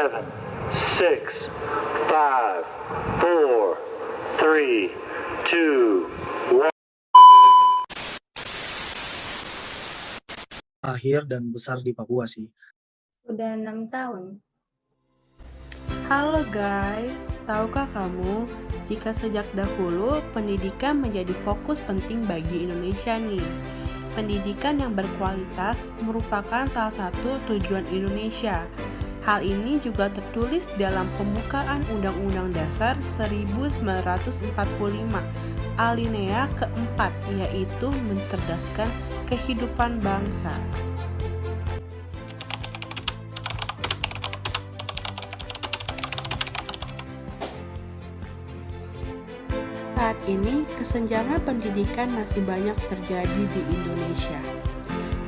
7, 6, 5, 4, 3, 2, 1. Lahir dan besar di Papua sih. Udah 6 tahun. Halo guys, tahukah kamu jika sejak dahulu pendidikan menjadi fokus penting bagi Indonesia nih? Pendidikan yang berkualitas merupakan salah satu tujuan Indonesia. Hal ini juga tertulis dalam pembukaan Undang-Undang Dasar 1945, alinea keempat, yaitu mencerdaskan kehidupan bangsa. Saat ini, kesenjangan pendidikan masih banyak terjadi di Indonesia.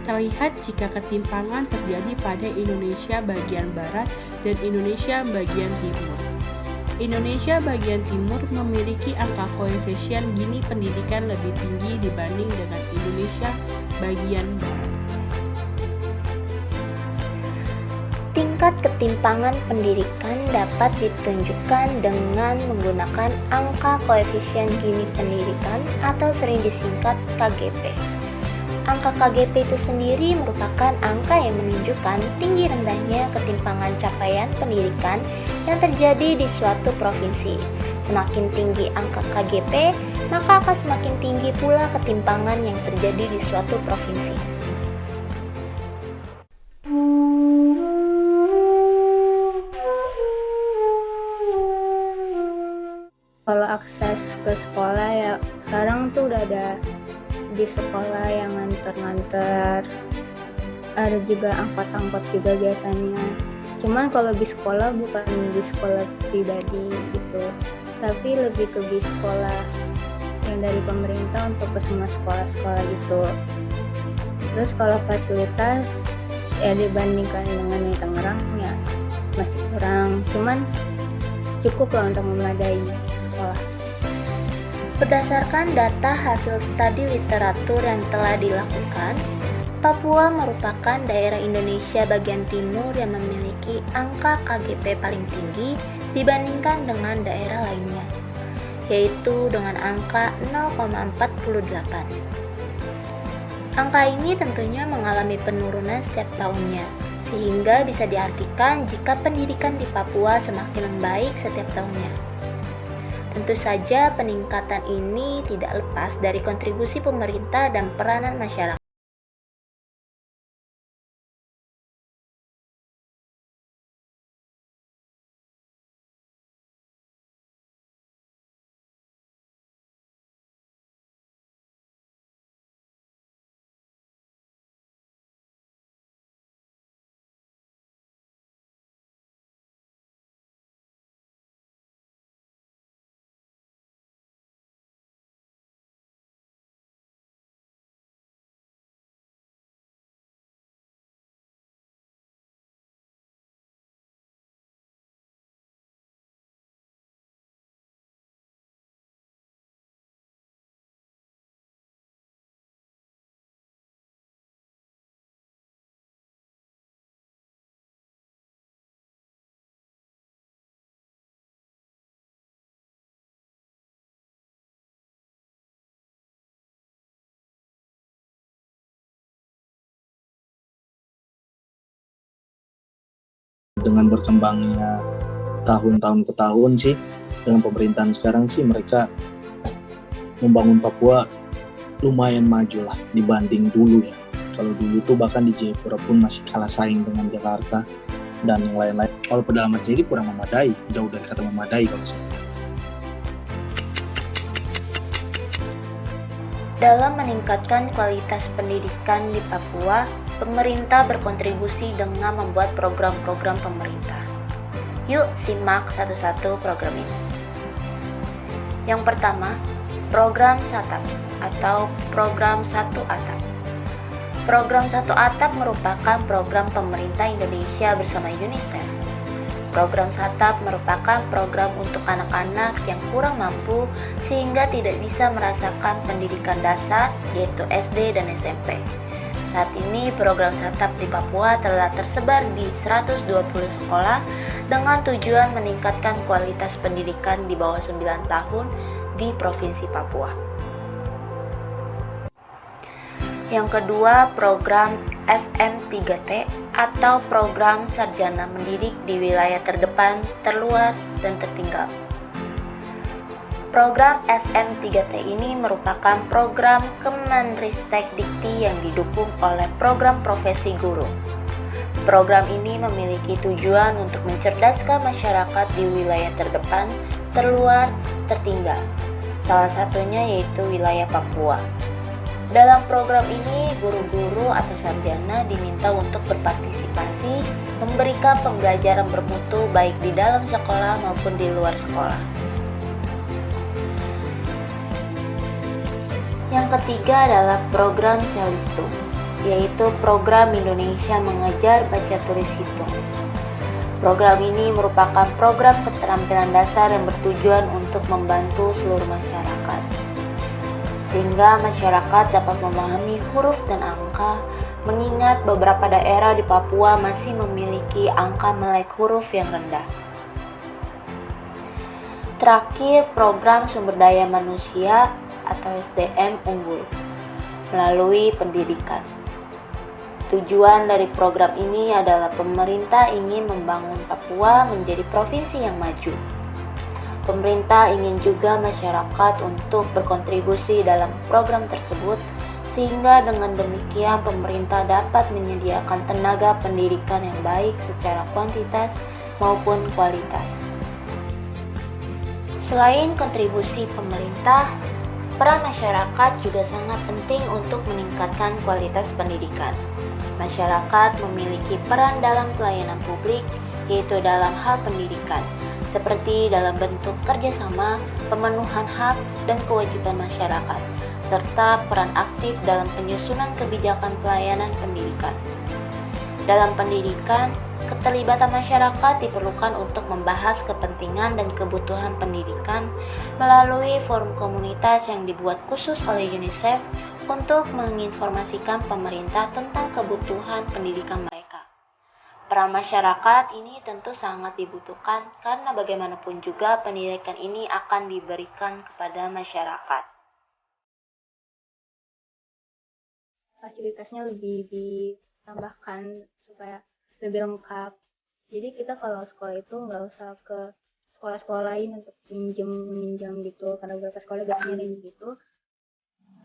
Terlihat jika ketimpangan terjadi pada Indonesia bagian barat dan Indonesia bagian timur. Indonesia bagian timur memiliki angka koefisien Gini pendidikan lebih tinggi dibanding dengan Indonesia bagian barat. Tingkat ketimpangan pendidikan dapat ditunjukkan dengan menggunakan angka koefisien Gini pendidikan atau sering disingkat KGP. Angka KGP itu sendiri merupakan angka yang menunjukkan tinggi rendahnya ketimpangan capaian pendidikan yang terjadi di suatu provinsi. Semakin tinggi angka KGP, maka akan semakin tinggi pula ketimpangan yang terjadi di suatu provinsi. Kalau akses ke sekolah ya sekarang tuh udah ada di sekolah yang nganter-nganter, ada juga angkot-angkot juga biasanya. Cuman kalau bis sekolah bukan bis sekolah pribadi gitu, tapi lebih ke bis sekolah yang dari pemerintah untuk ke semua sekolah-sekolah gitu. Terus kalau fasilitas ya dibandingkan dengan di Tangerang ya masih kurang, cuman cukup lah untuk memadai sekolah. Berdasarkan data hasil studi literatur yang telah dilakukan, Papua merupakan daerah Indonesia bagian timur yang memiliki angka KGP paling tinggi dibandingkan dengan daerah lainnya, yaitu dengan angka 0,48. Angka ini tentunya mengalami penurunan setiap tahunnya, sehingga bisa diartikan jika pendidikan di Papua semakin membaik setiap tahunnya. Tentu saja peningkatan ini tidak lepas dari kontribusi pemerintah dan peranan masyarakat. Dengan berkembangnya tahun-tahun ke tahun sih, dengan pemerintahan sekarang sih mereka membangun Papua lumayan maju lah dibanding dulu ya. Kalau dulu tuh bahkan di Jayapura pun masih kalah saing dengan Jakarta dan yang lain-lain. Kalau pedalaman jadi kurang memadai, jauh dari kata memadai kalau saya. Dalam meningkatkan kualitas pendidikan di Papua, pemerintah berkontribusi dengan membuat program-program pemerintah. Yuk simak satu-satu program ini. Yang pertama, program SATAP atau program Satu Atap. Program Satu Atap merupakan program pemerintah Indonesia bersama UNICEF. Program SATAP merupakan program untuk anak-anak yang kurang mampu sehingga tidak bisa merasakan pendidikan dasar yaitu SD dan SMP. Saat ini program Satap di Papua telah tersebar di 120 sekolah dengan tujuan meningkatkan kualitas pendidikan di bawah 9 tahun di Provinsi Papua. Yang kedua, program SM3T atau Program Sarjana Mendidik di Wilayah Terdepan, Terluar, dan Tertinggal. Program SM3T ini merupakan program Kemenristek Dikti yang didukung oleh program profesi guru. Program ini memiliki tujuan untuk mencerdaskan masyarakat di wilayah terdepan, terluar, tertinggal. Salah satunya yaitu wilayah Papua. Dalam program ini, guru-guru atau sarjana diminta untuk berpartisipasi, memberikan pembelajaran bermutu baik di dalam sekolah maupun di luar sekolah. Yang ketiga adalah program Calistung, yaitu program Indonesia Mengajar Baca Tulis Hitung. Program ini merupakan program keterampilan dasar yang bertujuan untuk membantu seluruh masyarakat, sehingga masyarakat dapat memahami huruf dan angka, mengingat beberapa daerah di Papua masih memiliki angka melek huruf yang rendah. Terakhir, program sumber daya manusia atau SDM unggul melalui pendidikan. Tujuan dari program ini adalah pemerintah ingin membangun Papua menjadi provinsi yang maju. Pemerintah ingin juga masyarakat untuk berkontribusi dalam program tersebut, sehingga dengan demikian pemerintah dapat menyediakan tenaga pendidikan yang baik secara kuantitas maupun kualitas. Selain kontribusi pemerintah, peran masyarakat juga sangat penting untuk meningkatkan kualitas pendidikan. Masyarakat memiliki peran dalam pelayanan publik, yaitu dalam hal pendidikan, seperti dalam bentuk kerjasama, pemenuhan hak dan kewajiban masyarakat, serta peran aktif dalam penyusunan kebijakan pelayanan pendidikan. Dalam pendidikan, keterlibatan masyarakat diperlukan untuk membahas kepentingan dan kebutuhan pendidikan melalui forum komunitas yang dibuat khusus oleh UNICEF untuk menginformasikan pemerintah tentang kebutuhan pendidikan mereka. Peran masyarakat ini tentu sangat dibutuhkan karena bagaimanapun juga pendidikan ini akan diberikan kepada masyarakat. Fasilitasnya lebih ditambahkan supaya lebih lengkap. Jadi kita kalau sekolah itu nggak usah ke sekolah-sekolah lain untuk minjem gitu, karena beberapa sekolah biasanya ada gitu.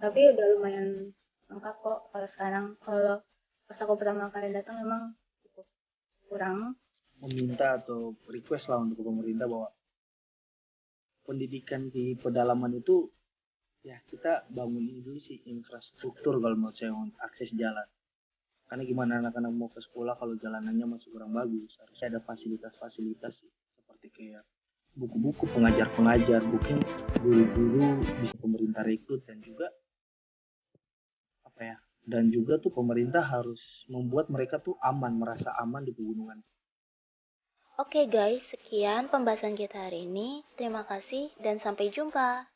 Tapi udah lumayan lengkap kok kalau sekarang. Kalau pas aku pertama kali datang memang cukup kurang. Meminta atau request lah untuk pemerintah bahwa pendidikan di pedalaman itu ya kita bangun ini dulu sih, infrastruktur kalau menurut saya, untuk akses jalan. Karena gimana anak-anak mau ke sekolah kalau jalanannya masih kurang bagus. Harusnya ada fasilitas-fasilitas sih, seperti kayak buku-buku, pengajar-pengajar, mungkin guru-guru bisa pemerintah rekrut, dan juga tuh pemerintah harus membuat mereka tuh aman, merasa aman di pegunungan. Oke guys, sekian pembahasan kita hari ini. Terima kasih dan sampai jumpa.